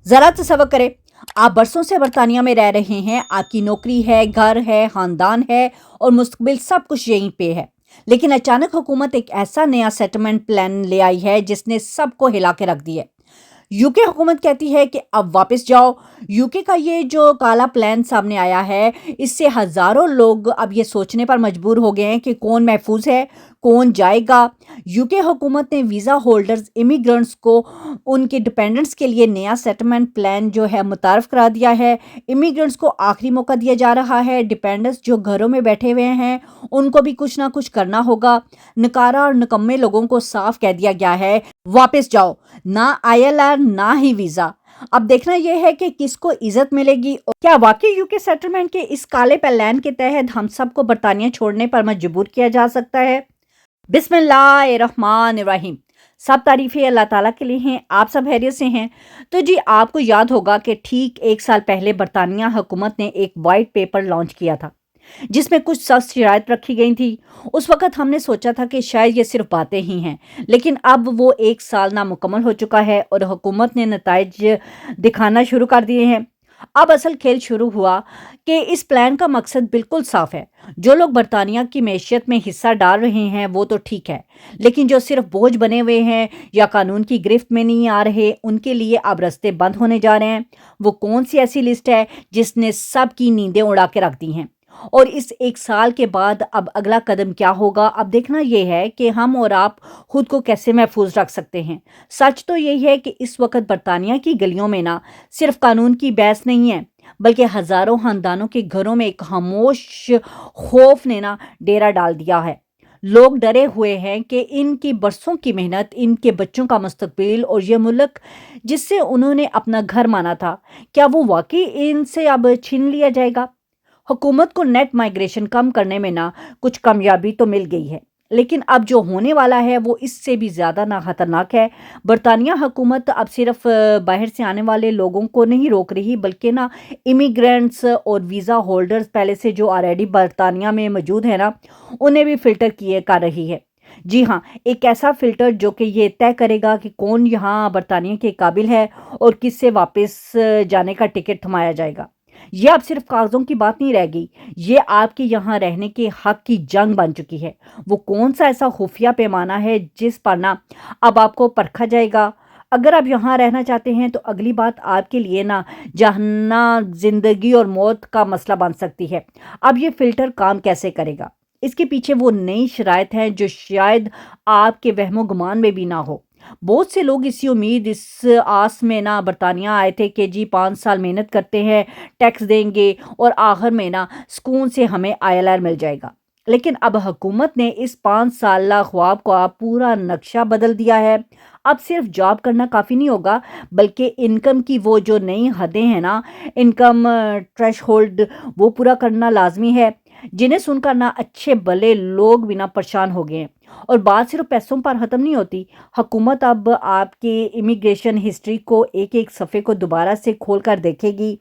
ज़रा तसव्वुर करें, आप बरसों से बरतानिया में रह रहे हैं, आपकी नौकरी है, घर है, ख़ानदान है और मुस्तक़बिल सब कुछ यहीं पे है। लेकिन अचानक हुकूमत एक ऐसा नया सेटलमेंट प्लान ले आई है जिसने सबको हिला के रख दिया है। यूके हुकूमत कहती है कि अब वापस जाओ। यूके का ये जो काला प्लान सामने आया है, इससे हज़ारों लोग अब ये सोचने पर मजबूर हो गए हैं कि कौन महफूज है, कौन जाएगा। यूके हुकूमत ने वीज़ा होल्डर्स, इमिग्रेंट्स को उनके डिपेंडेंट्स के लिए नया सेटलमेंट प्लान जो है मुतारफ़ करा दिया है। इमिग्रेंट्स को आखिरी मौका दिया जा रहा है। डिपेंडेंट्स जो घरों में बैठे हुए हैं, उनको भी कुछ ना कुछ करना होगा। नकारा और निकम्मे लोगों को साफ कह दिया गया है, वापस जाओ, ना ILR ना ही वीज़ा। अब देखना यह है कि किसको इज्जत मिलेगी और क्या वाकई यूके सेटलमेंट के इस काले प्लान के तहत हम सबको बरतानिया छोड़ने पर मजबूर किया जा सकता है। बिस्मिल्लाहिर्रहमानिर्रहीम। सब तारीफ़ें अल्लाह ताला के लिए हैं। आप सब खैरियत से हैं? तो जी, आपको याद होगा कि ठीक 1 साल पहले बरतानिया हुकूमत ने एक वाइट पेपर लॉन्च किया था जिसमें कुछ सख्त शराइत रखी गई थी। उस वक़्त हमने सोचा था कि शायद ये सिर्फ बातें ही हैं, लेकिन अब वो 1 साल नामुकम्मल हो चुका है और हुकूमत ने नताइज दिखाना शुरू कर दिए हैं। अब असल खेल शुरू हुआ कि इस प्लान का मकसद बिल्कुल साफ है। जो लोग बरतानिया की मैशियत में हिस्सा डाल रहे हैं वो तो ठीक है, लेकिन जो सिर्फ बोझ बने हुए हैं या कानून की गिरफ्त में नहीं आ रहे, उनके लिए अब रास्ते बंद होने जा रहे हैं। वो कौन सी ऐसी लिस्ट है जिसने सब की नींदें उड़ा के रख दी हैं? और इस 1 साल के बाद अब अगला कदम क्या होगा? अब देखना ये है कि हम और आप खुद को कैसे महफूज रख सकते हैं। सच तो यही है कि इस वक्त बरतानिया की गलियों में ना सिर्फ कानून की बहस नहीं है, बल्कि हज़ारों खानदानों के घरों में एक खामोश खौफ ने ना डेरा डाल दिया है। लोग डरे हुए हैं कि इनकी बरसों की मेहनत, इनके बच्चों का मुस्तकबिल और ये मुल्क जिससे उन्होंने अपना घर माना था, क्या वो वाकई इनसे अब छीन लिया जाएगा? हुकूमत को नेट माइग्रेशन कम करने में ना कुछ कामयाबी तो मिल गई है, लेकिन अब जो होने वाला है वो इससे भी ज़्यादा ना खतरनाक है। बरतानिया हुकूमत अब सिर्फ बाहर से आने वाले लोगों को नहीं रोक रही, बल्कि ना इमिग्रेंट्स और वीज़ा होल्डर्स पहले से जो ऑलरेडी बरतानिया में मौजूद है ना, उन्हें भी फ़िल्टर किए कर रही है। जी हाँ, एक ऐसा फ़िल्टर जो कि ये तय करेगा कि कौन यहाँ बरतानिया के काबिल है और किससे वापस जाने का टिकट थमाया जाएगा। ये अब सिर्फ कागज़ों की बात नहीं रह गई, ये आपके यहाँ रहने के हक की जंग बन चुकी है। वो कौन सा ऐसा खुफिया पैमाना है जिस पर ना अब आपको परखा जाएगा? अगर आप यहाँ रहना चाहते हैं तो अगली बात आपके लिए ना जहाँ ज़िंदगी और मौत का मसला बन सकती है। अब ये फ़िल्टर काम कैसे करेगा? इसके पीछे वो नई शराइत हैं जो शायद आपके वहमो-गुमान में भी ना हो। बहुत से लोग इसी उम्मीद, इस आस में ना बरतानिया आए थे कि जी 5 साल मेहनत करते हैं, टैक्स देंगे और आखिर में ना सुकून से हमें ILR मिल जाएगा। लेकिन अब हुकूमत ने इस 5 साला ख्वाब का पूरा नक्शा बदल दिया है। अब सिर्फ जॉब करना काफ़ी नहीं होगा, बल्कि इनकम की वो जो नई हदें हैं ना, इनकम थ्रेशहोल्ड, वो पूरा करना लाजमी है, जिन्हें सुनकर ना अच्छे भले लोग भी ना परेशान हो गए हैं। और बात सिर्फ पैसों पर ख़त्म नहीं होती। हुकूमत अब आपके इमिग्रेशन हिस्ट्री को एक-एक सफ़े को दोबारा से खोल कर देखेगी।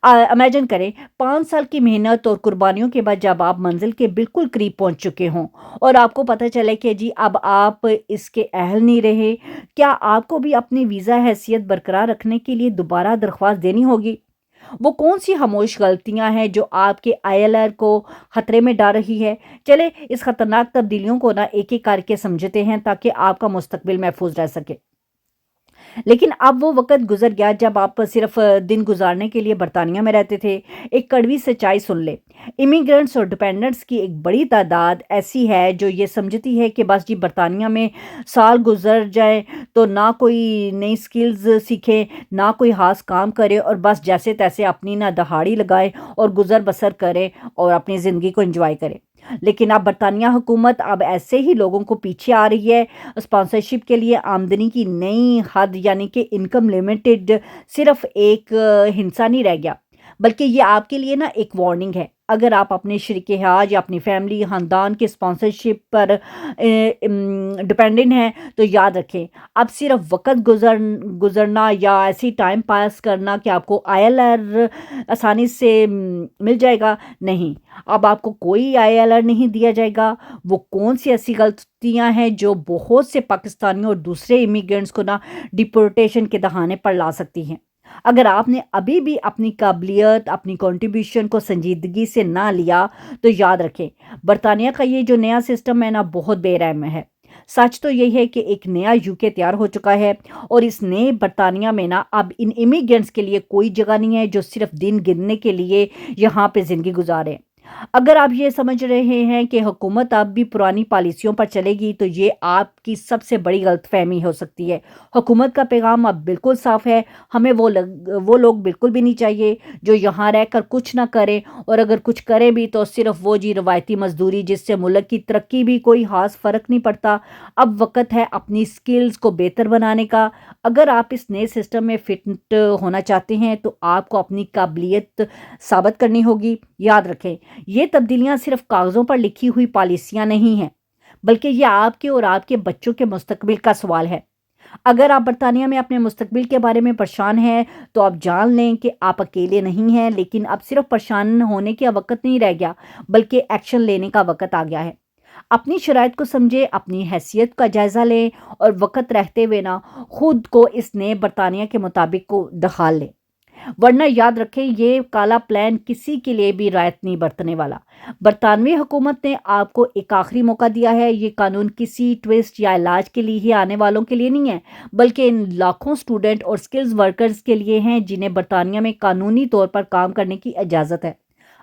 इमेजिन करें 5 साल की मेहनत और कुर्बानियों के बाद जब आप मंजिल के बिल्कुल करीब पहुंच चुके हों और आपको पता चले कि जी अब आप इसके अहल नहीं रहे, क्या आपको भी अपनी वीज़ा हैसियत बरकरार रखने के लिए दोबारा दरख्वास्त देनी होगी? वो कौन सी खामोश गलतियां हैं जो आपके ILR को खतरे में डाल रही है? चले इस खतरनाक तब्दीलियों को ना एक-एक करके समझते हैं ताकि आपका मुस्तकबिल महफूज रह सके। लेकिन अब वो वक़्त गुज़र गया जब आप सिर्फ़ दिन गुज़ारने के लिए बरतानिया में रहते थे। एक कड़वी सच्चाई सुन लें, इमिग्रेंट्स और डिपेंडेंट्स की एक बड़ी तादाद ऐसी है जो ये समझती है कि बस जी बरतानिया में साल गुज़र जाए तो ना कोई नई स्किल्स सीखे, ना कोई ख़ास काम करे और बस जैसे-तैसे अपनी ना दहाड़ी लगाए और गुज़र-बसर करे और अपनी ज़िंदगी को एन्जॉय करे। लेकिन अब बरतानिया हुकूमत अब ऐसे ही लोगों को पीछे आ रही है। स्पॉन्सरशिप के लिए आमदनी की नई हद यानी कि इनकम लिमिटेड सिर्फ एक हिंसा नहीं रह गया, बल्कि ये आपके लिए ना एक वार्निंग है। अगर आप अपने शरीके-हयात या अपनी फैमिली, ख़ानदान के स्पॉन्सरशिप पर डिपेंडेंट हैं तो याद रखें, अब सिर्फ वक़्त गुज़रना या ऐसे ही टाइम पास करना कि आपको ILR आसानी से मिल जाएगा, नहीं। अब आपको कोई ILR नहीं दिया जाएगा। वो कौन सी ऐसी गलतियां हैं जो बहुत से पाकिस्तानियों और दूसरे इमिग्रेंट्स को ना डिपोर्टेशन के दहाने पर ला सकती हैं? اگر آپ نے ابھی بھی اپنی قابلیت، اپنی کنٹریبیوشن کو سنجیدگی سے نہ لیا تو یاد رکھیں، برطانیہ کا یہ جو نیا سسٹم ہے نا، بہت بے رحم ہے۔ سچ تو یہ ہے کہ ایک نیا یوکے تیار ہو چکا ہے، اور اس نئے برطانیہ میں نا اب ان امیگرینٹس کے لیے کوئی جگہ نہیں ہے جو صرف دن گننے کے لیے یہاں پہ زندگی گزارے۔ اگر آپ یہ سمجھ رہے ہیں کہ حکومت اب بھی پرانی پالیسیوں پر چلے گی تو یہ آپ کی سب سے بڑی غلط فہمی ہو سکتی ہے۔ حکومت کا پیغام اب بالکل صاف ہے، ہمیں وہ لوگ بالکل بھی نہیں چاہیے جو یہاں رہ کر کچھ نہ کریں، اور اگر کچھ کرے بھی تو صرف وہ روایتی مزدوری جس سے ملک کی ترقی بھی کوئی خاص فرق نہیں پڑتا۔ اب وقت ہے اپنی سکلز کو بہتر بنانے کا۔ اگر آپ اس نئے سسٹم میں فٹ ہونا چاہتے ہیں تو آپ کو اپنی قابلیت ثابت کرنی ہوگی۔ یاد رکھیں، یہ تبدیلیاں صرف کاغذوں پر لکھی ہوئی پالیسیاں نہیں ہیں، بلکہ یہ آپ کے اور آپ کے بچوں کے مستقبل کا سوال ہے۔ اگر آپ برطانیہ میں اپنے مستقبل کے بارے میں پریشان ہیں تو آپ جان لیں کہ آپ اکیلے نہیں ہیں، لیکن اب صرف پریشان ہونے کا وقت نہیں رہ گیا، بلکہ ایکشن لینے کا وقت آ گیا ہے۔ اپنی شرائط کو سمجھیں، اپنی حیثیت کا جائزہ لیں، اور وقت رہتے ہوئے نا خود کو اس نئے برطانیہ کے مطابق کو ڈھال لیں، ورنہ یاد رکھیں یہ کالا پلان کسی کے لیے بھی رعایت نہیں برتنے والا۔ برطانوی حکومت نے آپ کو ایک آخری موقع دیا ہے۔ یہ قانون کسی ٹوسٹ یا علاج کے لیے ہی آنے والوں کے لیے نہیں ہے، بلکہ ان لاکھوں سٹوڈنٹ اور سکلز ورکرز کے لیے ہیں جنہیں برطانیہ میں قانونی طور پر کام کرنے کی اجازت ہے۔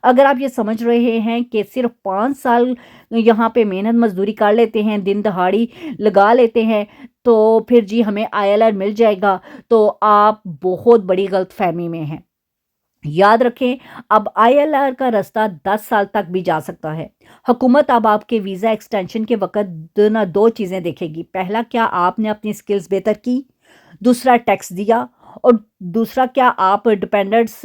اگر آپ یہ سمجھ رہے ہیں کہ صرف 5 سال یہاں پہ محنت مزدوری کر لیتے ہیں، دن دہاڑی لگا لیتے ہیں، تو پھر جی ہمیں ILR مل جائے گا، تو آپ بہت بڑی غلط فہمی میں ہیں۔ یاد رکھیں، اب ILR کا راستہ 10 سال تک بھی جا سکتا ہے۔ حکومت اب آپ کے ویزا ایکسٹینشن کے وقت نہ 2 چیزیں دیکھے گی: پہلا، کیا آپ نے اپنی سکلز بہتر کی، دوسرا ٹیکس دیا، اور دوسرا کیا آپ ڈپینڈنٹس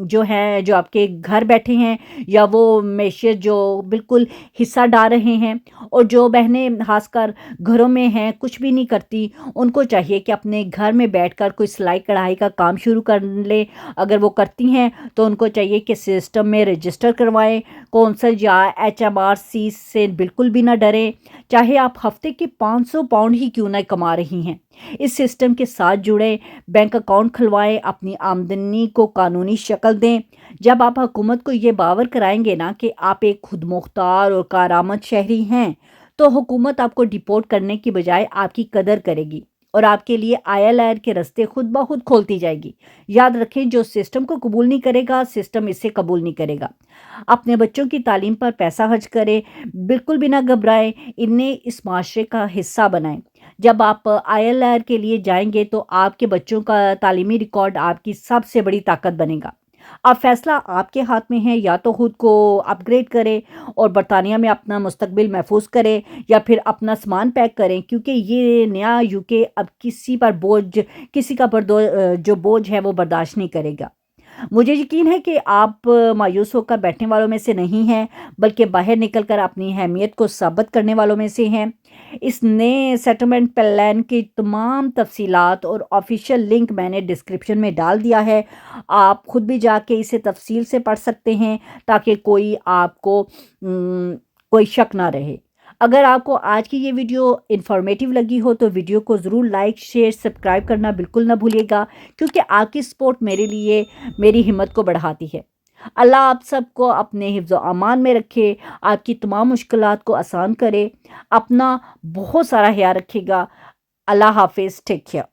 جو ہیں، جو آپ کے گھر بیٹھے ہیں، یا وہ معیشت جو بالکل حصہ ڈال رہے ہیں، اور جو بہنیں خاص کر گھروں میں ہیں کچھ بھی نہیں کرتی، ان کو چاہیے کہ اپنے گھر میں بیٹھ کر کوئی سلائی کڑھائی کا کام شروع کر لیں۔ اگر وہ کرتی ہیں تو ان کو چاہیے کہ سسٹم میں رجسٹر کروائیں، کونسل یا HMRC سے بالکل بھی نہ ڈریں، چاہے آپ ہفتے کے 500 پاؤنڈ ہی کیوں نہ کما رہی ہیں۔ اس سسٹم کے ساتھ جڑیں، بینک اکاؤنٹ کھلوائیں، اپنی آمدنی کو قانونی شکل دیں۔ جب آپ حکومت کو یہ باور کرائیں گے نا کہ آپ ایک خود مختار اور کارآمد شہری ہیں، تو حکومت آپ کو ڈیپورٹ کرنے کی بجائے آپ کی قدر کرے گی، اور آپ کے لیے ILR کے راستے خود بخود کھولتی جائے گی۔ یاد رکھیں، جو سسٹم کو قبول نہیں کرے گا، سسٹم اسے قبول نہیں کرے گا۔ اپنے بچوں کی تعلیم پر پیسہ خرچ کریں، بالکل بھی نہ گھبرائیں، انہیں اس معاشرے کا حصہ بنائیں۔ جب آپ ILR کے لیے جائیں گے تو آپ کے بچوں کا تعلیمی ریکارڈ آپ کی سب سے بڑی طاقت بنے گا۔ اب فیصلہ آپ کے ہاتھ میں ہے، یا تو خود کو اپ گریڈ کریں اور برطانیہ میں اپنا مستقبل محفوظ کریں، یا پھر اپنا سامان پیک کریں، کیونکہ یہ نیا یوکے اب کسی کا جو بوجھ ہے وہ برداشت نہیں کرے گا۔ مجھے یقین ہے کہ آپ مایوس ہو کر بیٹھنے والوں میں سے نہیں ہیں، بلکہ باہر نکل کر اپنی اہمیت کو ثابت کرنے والوں میں سے ہیں۔ اس نئے سیٹلمنٹ پلان کی تمام تفصیلات اور آفیشیل لنک میں نے ڈسکرپشن میں ڈال دیا ہے، آپ خود بھی جا کے اسے تفصیل سے پڑھ سکتے ہیں تاکہ آپ کو کوئی شک نہ رہے۔ اگر آپ کو آج کی یہ ویڈیو انفارمیٹیو لگی ہو تو ویڈیو کو ضرور لائک، شیئر، سبسکرائب کرنا بالکل نہ بھولیے گا، کیونکہ آپ کی سپورٹ میرے لیے میری ہمت کو بڑھاتی ہے۔ اللہ آپ سب کو اپنے حفظ و امان میں رکھے، آپ کی تمام مشکلات کو آسان کرے۔ اپنا بہت سارا خیال رکھے گا۔ اللہ حافظ، ٹیک کیئر۔